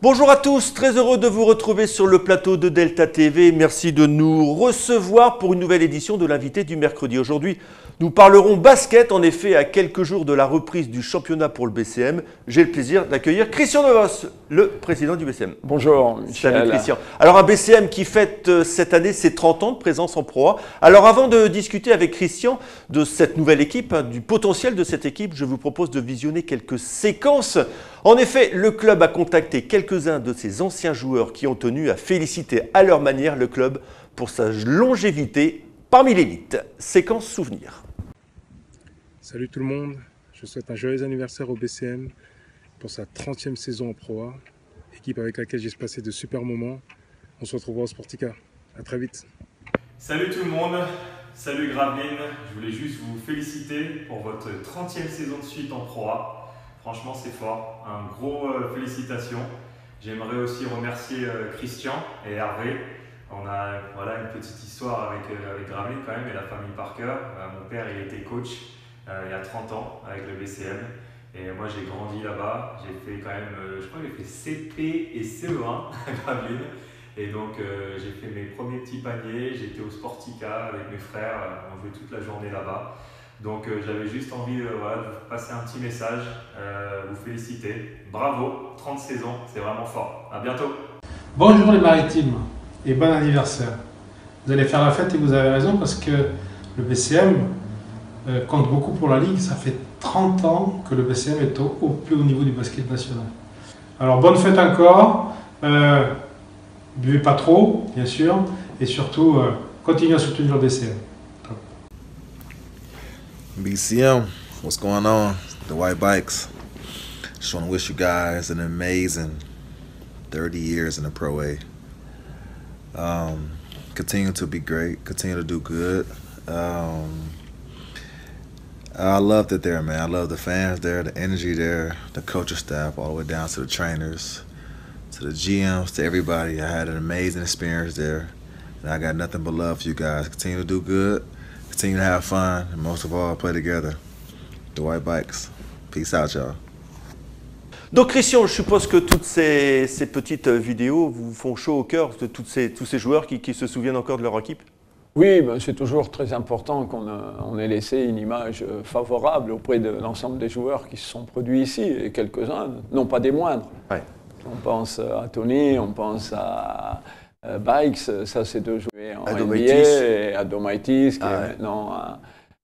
Bonjour à tous, très heureux de vous retrouver sur le plateau de Delta TV. Merci de nous recevoir pour une nouvelle édition de l'invité du mercredi. Aujourd'hui, nous parlerons basket. En effet, à quelques jours de la reprise du championnat pour le BCM, j'ai le plaisir d'accueillir Christian Devos, le président du BCM. Bonjour Michel. Salut Christian. Alors un BCM qui fête cette année ses 30 ans de présence en Pro A. Alors avant de discuter avec Christian de cette nouvelle équipe, du potentiel de cette équipe, je vous propose de visionner quelques séquences. En effet, le club a contacté quelques-uns de ses anciens joueurs qui ont tenu à féliciter à leur manière le club pour sa longévité parmi l'élite. Séquence souvenir. Salut tout le monde, je souhaite un joyeux anniversaire au BCM pour sa 30e saison en Pro A, équipe avec laquelle j'ai passé de super moments. On se retrouvera au Sportica. À très vite. Salut tout le monde, salut Graveline. Je voulais juste vous féliciter pour votre 30e saison de suite en Pro A. Franchement, c'est fort. Un gros félicitations. J'aimerais aussi remercier Christian et Hervé. On a une petite histoire avec Graveline quand même et la famille Parker. Mon père il était coach il y a 30 ans avec le BCM. Et moi j'ai grandi là-bas. J'ai fait quand même, je crois que j'ai fait CP et CE1 à Graveline. Et donc j'ai fait mes premiers petits paniers. J'étais au Sportica avec mes frères. On jouait toute la journée là-bas. Donc j'avais juste envie de vous passer un petit message, vous féliciter. Bravo, 30 saisons, c'est vraiment fort. À bientôt. Bonjour les Maritimes et bon anniversaire. Vous allez faire la fête et vous avez raison parce que le BCM compte beaucoup pour la Ligue. Ça fait 30 ans que le BCM est au plus haut niveau du basket national. Alors bonne fête encore, buvez pas trop bien sûr et surtout continuez à soutenir le BCM. BCM, what's going on? The White Bikes. Just want to wish you guys an amazing 30 years in the Pro A. Continue to be great. Continue to do good. I loved it there, man. I love the fans there, the energy there, the coaching staff, all the way down to the trainers, to the GMs, to everybody. I had an amazing experience there, and I got nothing but love for you guys. Continue to do good. Continue to have fun, and most of all, play together. The White Bikes. Peace out, y'all. Donc Christian, je suppose que toutes ces petites vidéos vous font chaud au cœur de tous ces joueurs qui se souviennent encore de leur équipe? Oui, ben c'est toujours très important qu'on ait laissé une image favorable auprès de l'ensemble des joueurs qui se sont produits ici, et quelques-uns, non pas des moindres. Ouais. On pense à Tony, on pense à Bikes, ça c'est de jouer en NBA, et Adomaitis, qui est maintenant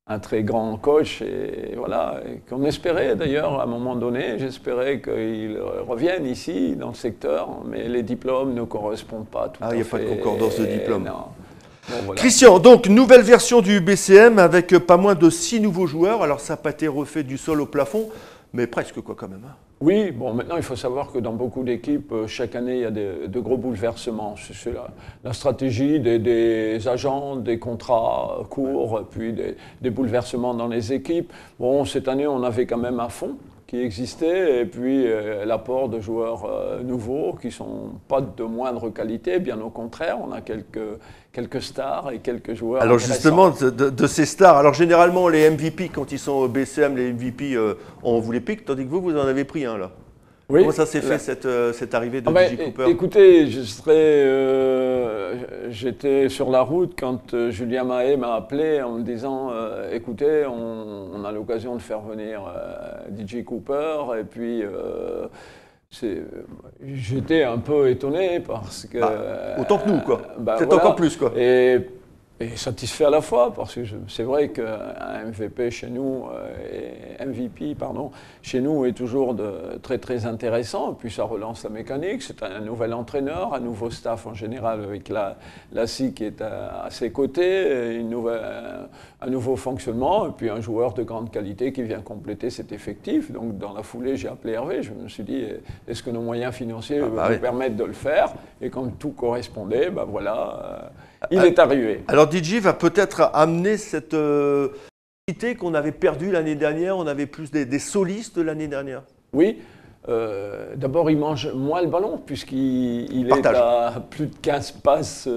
un très grand coach, et voilà, qu'on espérait d'ailleurs à un moment donné, j'espérais qu'il revienne ici dans le secteur, mais les diplômes ne correspondent pas tout à fait. Il n'y a pas de concordance de diplômes. Bon, voilà. Christian, donc nouvelle version du BCM avec pas moins de 6 nouveaux joueurs, alors ça n'a pas été refait du sol au plafond, mais presque quoi quand même. Oui, bon, maintenant il faut savoir que dans beaucoup d'équipes, chaque année il y a de gros bouleversements. C'est la stratégie des agents, des contrats courts, puis des bouleversements dans les équipes. Bon, cette année on avait quand même un fond qui existait, et puis l'apport de joueurs nouveaux qui ne sont pas de moindre qualité, bien au contraire, on a quelques stars et quelques joueurs. Alors justement, de ces stars, alors généralement les MVP, quand ils sont au BCM, les MVP, on vous les pique, tandis que vous en avez pris un là. Oui. Comment ça s'est fait cette arrivée de DJ Cooper? Écoutez, j'étais sur la route quand Julien Mahé m'a appelé en me disant écoutez, on a l'occasion de faire venir DJ Cooper, et puis j'étais un peu étonné parce que... autant que nous, quoi. C'est encore plus, quoi. Et satisfait à la fois, parce que c'est vrai qu'un MVP chez nous, MVP, pardon, chez nous est toujours très très intéressant, et puis ça relance la mécanique, c'est un nouvel entraîneur, un nouveau staff en général avec la SI qui est à ses côtés, un nouveau fonctionnement, et puis un joueur de grande qualité qui vient compléter cet effectif. Donc dans la foulée, j'ai appelé Hervé, je me suis dit, est-ce que nos moyens financiers nous permettent de le faire? Et comme tout correspondait, ben voilà... il est arrivé. Alors DJ va peut-être amener cette qualité qu'on avait perdue l'année dernière, on avait plus des solistes l'année dernière. Oui, D'abord, il mange moins le ballon puisqu'il est à plus de 15 passes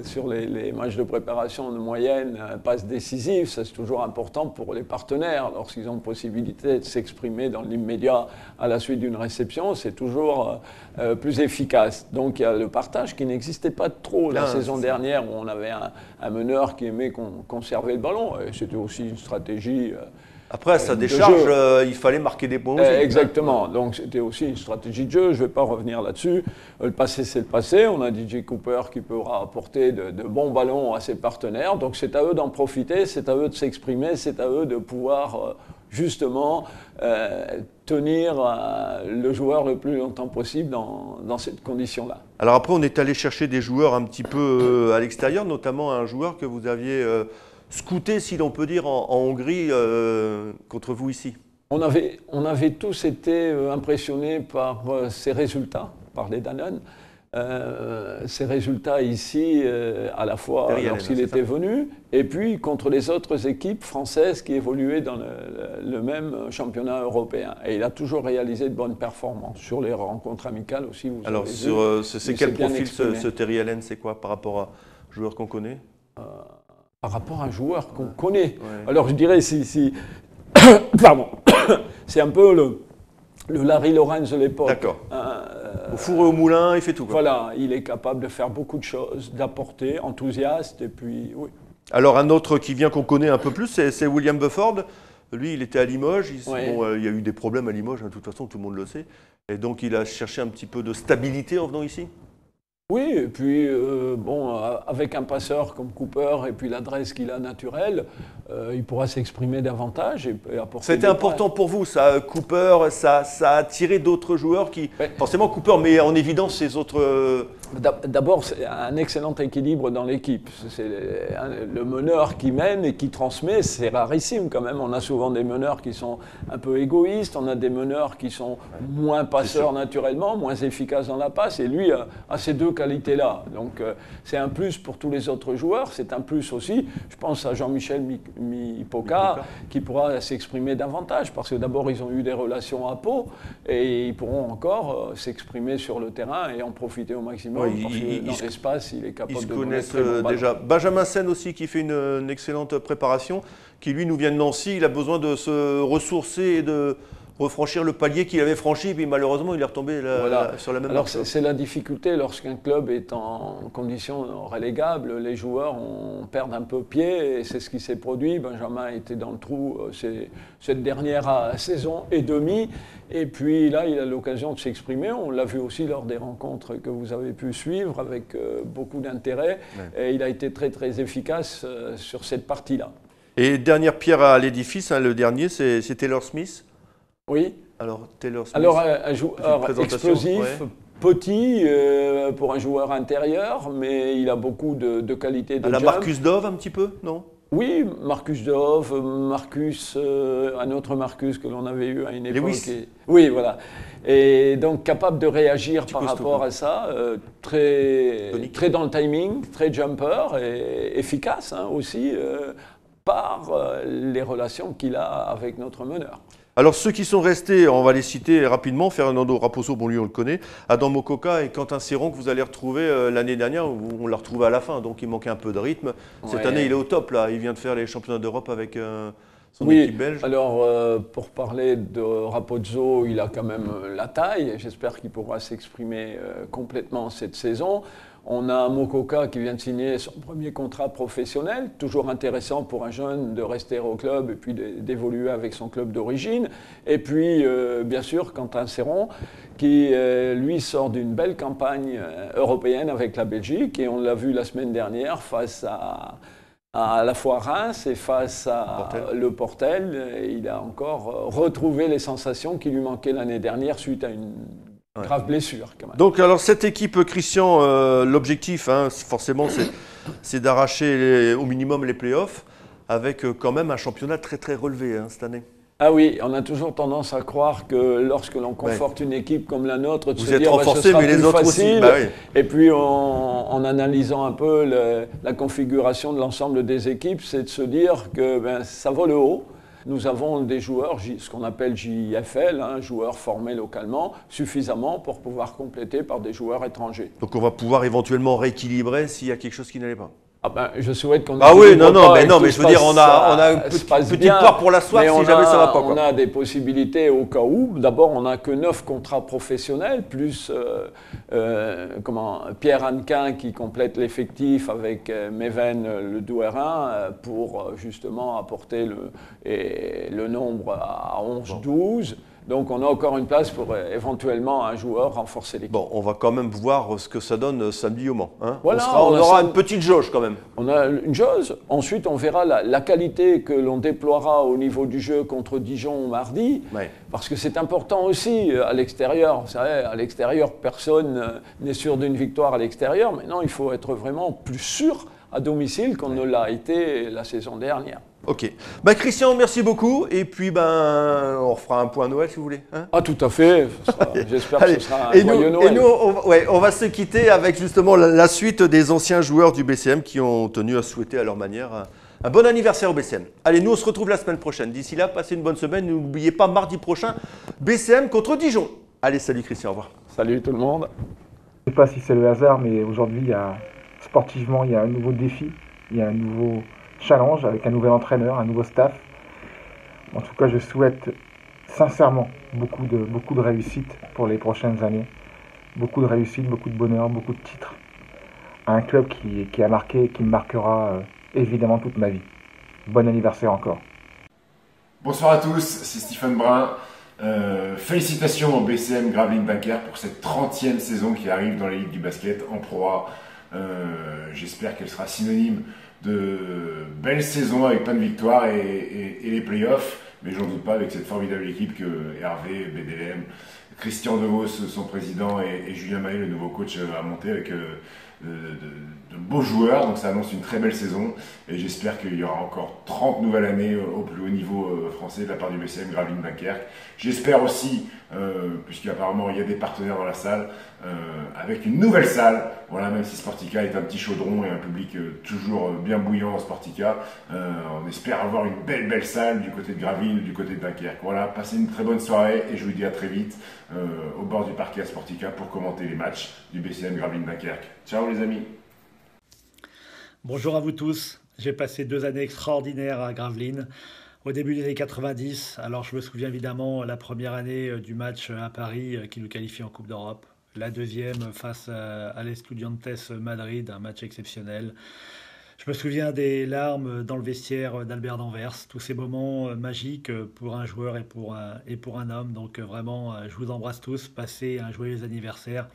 sur les matchs de préparation de moyenne, passes décisives. Ça, c'est toujours important pour les partenaires lorsqu'ils ont possibilité de s'exprimer dans l'immédiat à la suite d'une réception. C'est toujours plus efficace. Donc, il y a le partage qui n'existait pas trop la saison dernière où on avait un meneur qui aimait conserver le ballon. Et c'était aussi une stratégie. Après, à sa décharge, il fallait marquer des points. Exactement. Donc, c'était aussi une stratégie de jeu. Je ne vais pas revenir là-dessus. Le passé, c'est le passé. On a DJ Cooper qui pourra apporter de bons ballons à ses partenaires. Donc, c'est à eux d'en profiter. C'est à eux de s'exprimer. C'est à eux de pouvoir, justement, tenir le joueur le plus longtemps possible dans cette condition-là. Alors après, on est allé chercher des joueurs un petit peu à l'extérieur, notamment un joueur que vous aviez scouté, si l'on peut dire, en Hongrie contre vous ici. On avait tous été impressionnés par ses résultats, par les Danone. Ses résultats ici, à la fois lorsqu'il était venu, et puis contre les autres équipes françaises qui évoluaient dans le même championnat européen. Et il a toujours réalisé de bonnes performances. Sur les rencontres amicales aussi, vous Alors, c'est quel profil ce Terry Allen? C'est quoi par rapport à un joueur qu'on connaît? Par rapport à un joueur qu'on connaît. Alors je dirais pardon, c'est un peu le Larry Lorenz de l'époque. D'accord. Au four et au moulin, il fait tout. Voilà, il est capable de faire beaucoup de choses, d'apporter, enthousiaste, et puis oui. Alors un autre qui vient qu'on connaît un peu plus, c'est William Bufford. Lui, il était à Limoges. Il y a eu des problèmes à Limoges, de toute façon, tout le monde le sait. Et donc, il a cherché un petit peu de stabilité en venant ici. Oui, et puis avec un passeur comme Cooper et puis l'adresse qu'il a naturelle, il pourra s'exprimer davantage et apporter. C'était important pour vous, ça, Cooper, ça a attiré d'autres joueurs qui, forcément Cooper met en évidence ces autres. D'abord, c'est un excellent équilibre dans l'équipe. C'est le meneur qui mène et qui transmet, c'est rarissime quand même. On a souvent des meneurs qui sont un peu égoïstes, on a des meneurs qui sont moins passeurs naturellement, moins efficaces dans la passe, et lui a ces deux qualités-là. Donc c'est un plus pour tous les autres joueurs, c'est un plus aussi, je pense à Jean-Michel Mipoca, qui pourra s'exprimer davantage, parce que d'abord ils ont eu des relations à Pau, et ils pourront encore s'exprimer sur le terrain et en profiter au maximum. Parce que dans l'espace, il est capable de connaissent déjà. Benjamin Sen aussi qui fait une excellente préparation, qui lui nous vient de Nancy, il a besoin de se ressourcer et de refranchir le palier qu'il avait franchi, puis malheureusement il est retombé sur la même Alors marche. c'est la difficulté lorsqu'un club est en condition relégable, les joueurs perdent un peu pied, et c'est ce qui s'est produit. Benjamin était dans le trou cette dernière saison et demie, et puis là il a l'occasion de s'exprimer. On l'a vu aussi lors des rencontres que vous avez pu suivre avec beaucoup d'intérêt, et il a été très très efficace sur cette partie-là. Et dernière pierre à l'édifice, le dernier, c'est Taylor Smith. Oui. Alors, Taylor Smith. Alors, un joueur explosif, petit, pour un joueur intérieur, mais il a beaucoup de qualités de jump. La Marcus Dove, un petit peu, non? Oui, Marcus Dove, un autre Marcus que l'on avait eu à une époque. Oui, voilà. Et donc, capable de réagir par rapport à ça, très dans le timing, très jumper, et efficace aussi, par les relations qu'il a avec notre meneur. Alors ceux qui sont restés, on va les citer rapidement, Fernando Raposo, bon lui on le connaît, Adam Mokoka et Quentin Serron que vous allez retrouver l'année dernière, on l'a retrouvé à la fin, donc il manquait un peu de rythme. Cette année il est au top là, il vient de faire les championnats d'Europe avec son équipe belge. Alors pour parler de Raposo, il a quand même la taille, j'espère qu'il pourra s'exprimer complètement cette saison. On a Mokoka qui vient de signer son premier contrat professionnel, toujours intéressant pour un jeune de rester au club et puis d'évoluer avec son club d'origine. Et puis, bien sûr, Quentin Serron qui, lui, sort d'une belle campagne européenne avec la Belgique. Et on l'a vu la semaine dernière face à la fois Reims et face à Le Portel. Et il a encore retrouvé les sensations qui lui manquaient l'année dernière suite à une grave blessure quand même. Donc alors cette équipe, Christian, l'objectif forcément c'est d'arracher au minimum les playoffs avec quand même un championnat très très relevé cette année. Ah oui, on a toujours tendance à croire que lorsque l'on conforte une équipe comme la nôtre, vous êtes renforcé, mais les autres aussi. Et puis en analysant un peu la configuration de l'ensemble des équipes, c'est de se dire que ça vaut le haut. nous avons des joueurs, ce qu'on appelle JFL, joueurs formés localement, suffisamment pour pouvoir compléter par des joueurs étrangers. Donc on va pouvoir éventuellement rééquilibrer s'il y a quelque chose qui n'allait pas. Ah ben, je souhaite qu'on... Ah oui, non, mais je veux dire, on a une petite part pour la soif si jamais ça va pas. On a des possibilités au cas où. D'abord, on n'a que 9 contrats professionnels, plus Pierre Hannequin qui complète l'effectif avec Meven le Douairin pour justement apporter le nombre à 11-12. Donc on a encore une place pour éventuellement un joueur renforcer l'équipe. Bon, on va quand même voir ce que ça donne samedi au Mans. Hein, voilà, on aura une petite jauge quand même. On a une jauge. Ensuite, on verra la qualité que l'on déploiera au niveau du jeu contre Dijon mardi. Ouais. Parce que c'est important aussi à l'extérieur. Vous savez, à l'extérieur, personne n'est sûr d'une victoire à l'extérieur. Maintenant, il faut être vraiment plus sûr à domicile qu'on ne l'a été la saison dernière. Ok. Christian, merci beaucoup. Et puis, on refera un point Noël si vous voulez. Hein, ah, tout à fait. J'espère que ce sera un joyeux Noël. Et nous, on va se quitter avec justement la suite des anciens joueurs du BCM qui ont tenu à souhaiter à leur manière un bon anniversaire au BCM. Allez, nous, on se retrouve la semaine prochaine. D'ici là, passez une bonne semaine. N'oubliez pas, mardi prochain, BCM contre Dijon. Allez, salut Christian, au revoir. Salut tout le monde. Je ne sais pas si c'est le hasard, mais aujourd'hui, sportivement, il y a un nouveau défi. Il y a un nouveau challenge avec un nouvel entraîneur, un nouveau staff. En tout cas, je souhaite sincèrement beaucoup de réussite pour les prochaines années. Beaucoup de réussite, beaucoup de bonheur, beaucoup de titres. Un club qui a marqué et qui me marquera évidemment toute ma vie. Bon anniversaire encore. Bonsoir à tous, c'est Stephen Brun. Félicitations au BCM Gravelines Dunkerque pour cette 30e saison qui arrive dans les ligues du basket en Pro A. J'espère qu'elle sera synonyme de belles saisons avec plein de victoires et les playoffs, mais j'en doute pas avec cette formidable équipe que Hervé, BDLM, Christian Devos, son président, et Julien Mahé, le nouveau coach, a monté avec de beaux joueurs. Donc ça annonce une très belle saison et j'espère qu'il y aura encore 30 nouvelles années au plus haut niveau français de la part du BCM Gravelines Dunkerque. J'espère aussi, puisqu'apparemment il y a des partenaires dans la salle, avec une nouvelle salle, voilà, même si Sportica est un petit chaudron et un public toujours bien bouillant en Sportica, on espère avoir une belle salle du côté de Gravelines, du côté de Dunkerque. Voilà, passez une très bonne soirée et je vous dis à très vite au bord du parquet à Sportica pour commenter les matchs du BCM Gravelines Dunkerque. Ciao les amis. Bonjour à vous tous, j'ai passé 2 années extraordinaires à Gravelines. Au début des années 90, alors je me souviens évidemment la première année du match à Paris qui nous qualifie en Coupe d'Europe. La deuxième face à l'Estudiantes Madrid, un match exceptionnel. Je me souviens des larmes dans le vestiaire d'Albert d'Anvers, tous ces moments magiques pour un joueur et pour un homme. Donc vraiment, je vous embrasse tous, passez un joyeux anniversaire.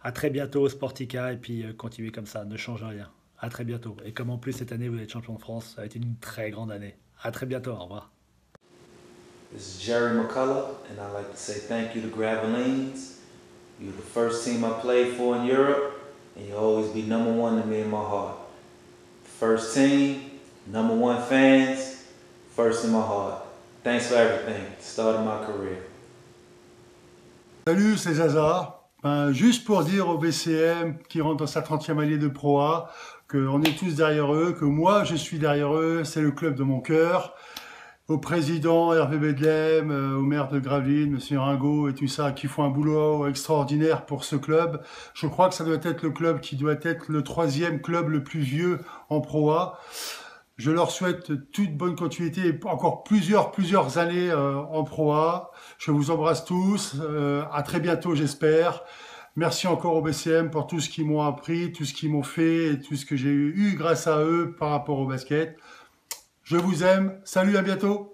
À très bientôt au Sportica et puis continuez comme ça, ne changez rien. À très bientôt. Et comme en plus cette année vous êtes champion de France, ça a été une très grande année. À très bientôt, au revoir. This is Jerry McCullough, and I'd like to say thank you to Gravelines. You're the first team I played for in Europe, and you'll always be #1 to me in my heart. First team, #1 fans, first in my heart. Thanks for everything. Start of my career. Salut, c'est Zaza. Juste pour dire au BCM qui rentre dans sa 30e année de Pro A qu'on est tous derrière eux, que moi je suis derrière eux, c'est le club de mon cœur. Au président Hervé Bedlem, au maire de Gravelines, monsieur Ringot et tout ça, qui font un boulot extraordinaire pour ce club. Je crois que ça doit être le club qui doit être le 3e club le plus vieux en Pro A. Je leur souhaite toute bonne continuité et encore plusieurs années en Pro A. Je vous embrasse tous. À très bientôt, j'espère. Merci encore au BCM pour tout ce qu'ils m'ont appris, tout ce qu'ils m'ont fait et tout ce que j'ai eu grâce à eux par rapport au basket. Je vous aime. Salut, à bientôt.